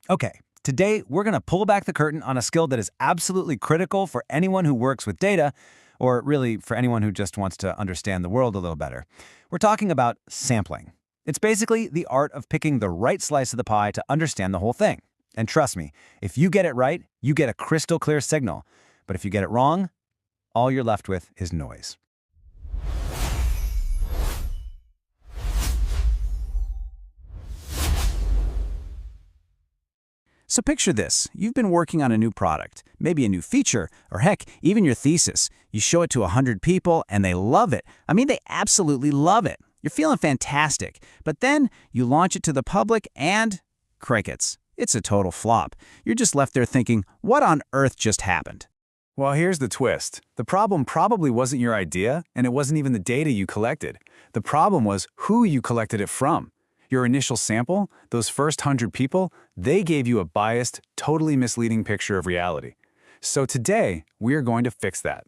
Okay, today we're going to pull back the curtain on a skill that is absolutely critical for anyone who works with data, or really for anyone who just wants to understand the world a little better. We're talking about sampling. It's basically the art of picking the right slice of the pie to understand the whole thing. And trust me, if you get it right, you get a crystal clear signal. But if you get it wrong, all you're left with is noise. So picture this. You've been working on a new product, maybe a new feature, or heck, even your thesis. You show it to 100 people and they love it. I mean, they absolutely love it. You're feeling fantastic. But then you launch it to the public and crickets. It's a total flop. You're just left there thinking, what on earth just happened? Well, here's the twist. The problem probably wasn't your idea, and it wasn't even the data you collected. The problem was who you collected it from. Your initial sample, those first 100 people, they gave you a biased, totally misleading picture of reality. So today, we are going to fix that.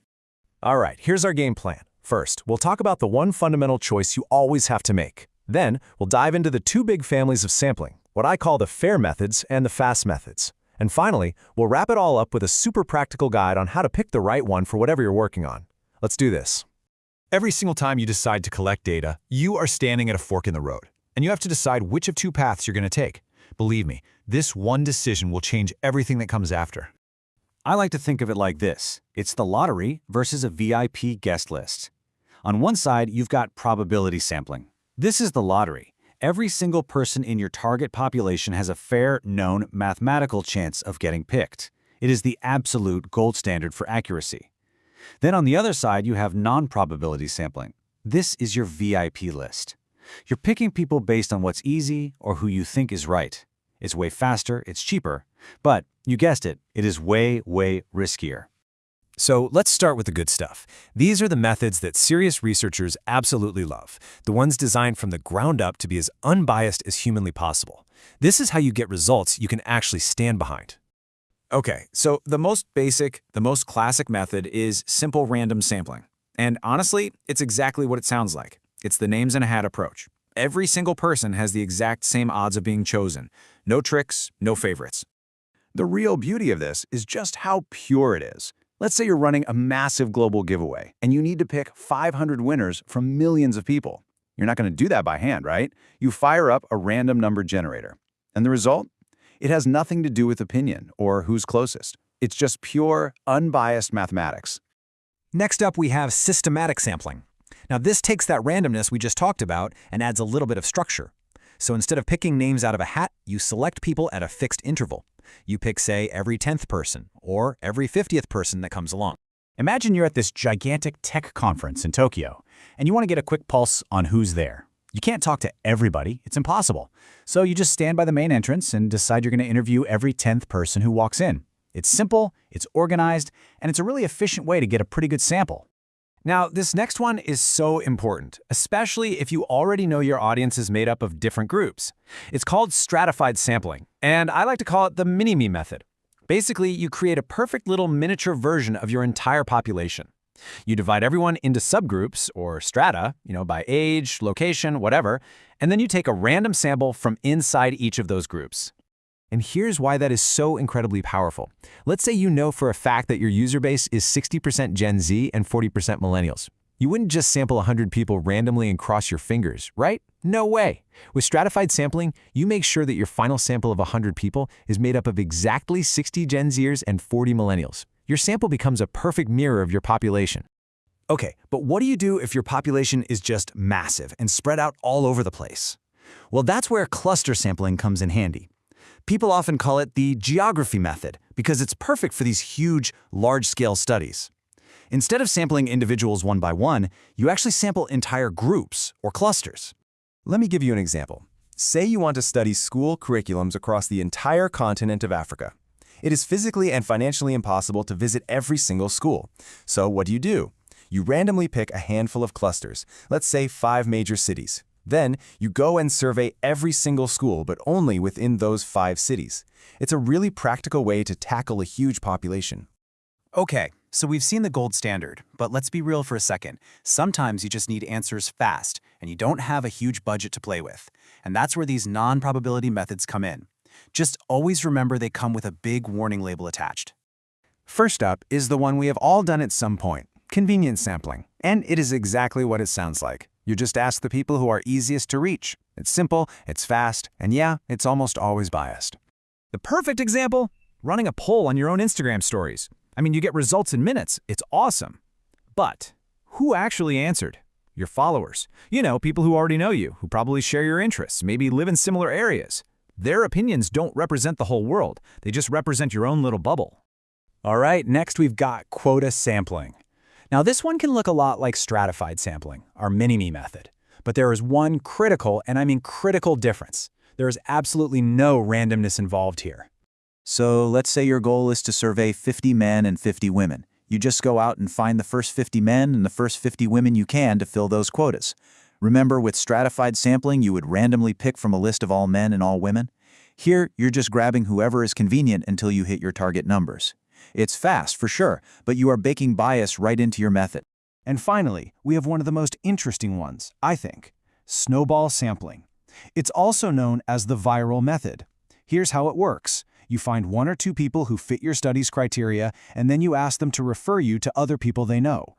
All right, here's our game plan. First, we'll talk about the one fundamental choice you always have to make. Then, we'll dive into the two big families of sampling, what I call the FAIR methods and the FAST methods. And finally, we'll wrap it all up with a super practical guide on how to pick the right one for whatever you're working on. Let's do this. Every single time you decide to collect data, you are standing at a fork in the road, and you have to decide which of two paths you're going to take. Believe me, this one decision will change everything that comes after. I like to think of it like this. It's the lottery versus a VIP guest list. On one side, you've got probability sampling. This is the lottery. Every single person in your target population has a fair, known mathematical chance of getting picked. It is the absolute gold standard for accuracy. Then on the other side, you have non-probability sampling. This is your VIP list. You're picking people based on what's easy or who you think is right. It's way faster, it's cheaper, but you guessed it, it is way, way riskier. So let's start with the good stuff. These are the methods that serious researchers absolutely love, the ones designed from the ground up to be as unbiased as humanly possible. This is how you get results you can actually stand behind. Okay, so the most basic, the most classic method is simple random sampling. And honestly, it's exactly what it sounds like. It's the names in a hat approach. Every single person has the exact same odds of being chosen. No tricks, no favorites. The real beauty of this is just how pure it is. Let's say you're running a massive global giveaway, and you need to pick 500 winners from millions of people. You're not going to do that by hand, right? You fire up a random number generator. And the result? It has nothing to do with opinion or who's closest. It's just pure, unbiased mathematics. Next up, we have systematic sampling. Now, this takes that randomness we just talked about and adds a little bit of structure. So instead of picking names out of a hat, you select people at a fixed interval. You pick, say, every 10th person or every 50th person that comes along. Imagine you're at this gigantic tech conference in Tokyo, and you want to get a quick pulse on who's there. You can't talk to everybody, it's impossible. So you just stand by the main entrance and decide you're going to interview every 10th person who walks in. It's simple, it's organized, and it's a really efficient way to get a pretty good sample. Now, this next one is so important, especially if you already know your audience is made up of different groups. It's called stratified sampling, and I like to call it the mini-me method. Basically, you create a perfect little miniature version of your entire population. You divide everyone into subgroups, or strata, by age, location, whatever, and then you take a random sample from inside each of those groups. And here's why that is so incredibly powerful. Let's say you know for a fact that your user base is 60% Gen Z and 40% millennials. You wouldn't just sample 100 people randomly and cross your fingers, right? No way. With stratified sampling, you make sure that your final sample of 100 people is made up of exactly 60 Gen Zers and 40 millennials. Your sample becomes a perfect mirror of your population. Okay, but what do you do if your population is just massive and spread out all over the place? Well, that's where cluster sampling comes in handy. People often call it the geography method because it's perfect for these huge, large-scale studies. Instead of sampling individuals one by one, you actually sample entire groups or clusters. Let me give you an example. Say you want to study school curriculums across the entire continent of Africa. It is physically and financially impossible to visit every single school. So what do? You randomly pick a handful of clusters, let's say 5 major cities. Then, you go and survey every single school, but only within those 5 cities. It's a really practical way to tackle a huge population. Okay, so we've seen the gold standard, but let's be real for a second. Sometimes you just need answers fast, and you don't have a huge budget to play with. And that's where these non-probability methods come in. Just always remember they come with a big warning label attached. First up is the one we have all done at some point, convenience sampling. And it is exactly what it sounds like. You just ask the people who are easiest to reach. It's simple, it's fast, and yeah, it's almost always biased. The perfect example? Running a poll on your own Instagram stories. I mean, you get results in minutes. It's awesome. But who actually answered? Your followers. You know, people who already know you, who probably share your interests, maybe live in similar areas. Their opinions don't represent the whole world. They just represent your own little bubble. All right, next we've got quota sampling. Now this one can look a lot like stratified sampling, our mini-me method. But there is one critical, and I mean critical difference. There is absolutely no randomness involved here. So let's say your goal is to survey 50 men and 50 women. You just go out and find the first 50 men and the first 50 women you can to fill those quotas. Remember, with stratified sampling, you would randomly pick from a list of all men and all women. Here, you're just grabbing whoever is convenient until you hit your target numbers. It's fast, for sure, but you are baking bias right into your method. And finally, we have one of the most interesting ones, I think, snowball sampling. It's also known as the viral method. Here's how it works. You find 1 or 2 people who fit your study's criteria, and then you ask them to refer you to other people they know.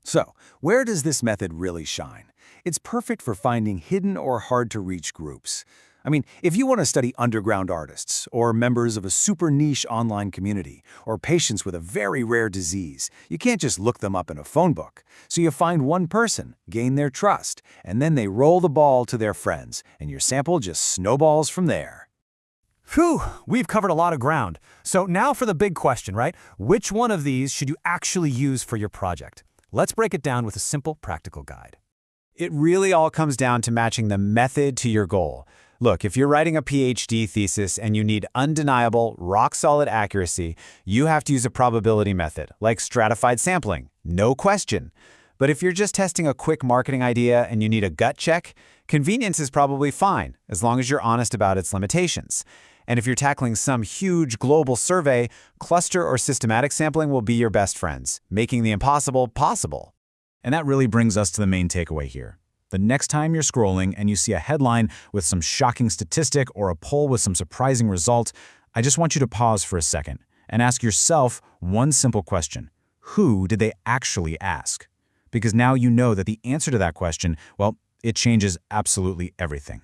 So, where does this method really shine? It's perfect for finding hidden or hard-to-reach groups. I mean, if you want to study underground artists, or members of a super niche online community, or patients with a very rare disease, you can't just look them up in a phone book. So you find one person, gain their trust, and then they roll the ball to their friends, and your sample just snowballs from there. Phew, we've covered a lot of ground. So now for the big question, right? Which one of these should you actually use for your project? Let's break it down with a simple practical guide. It really all comes down to matching the method to your goal. Look, if you're writing a PhD thesis and you need undeniable, rock-solid accuracy, you have to use a probability method, like stratified sampling, no question. But if you're just testing a quick marketing idea and you need a gut check, convenience is probably fine, as long as you're honest about its limitations. And if you're tackling some huge global survey, cluster or systematic sampling will be your best friends, making the impossible possible. And that really brings us to the main takeaway here. The next time you're scrolling and you see a headline with some shocking statistic or a poll with some surprising result, I just want you to pause for a second and ask yourself one simple question. Who did they actually ask? Because now you know that the answer to that question, well, it changes absolutely everything.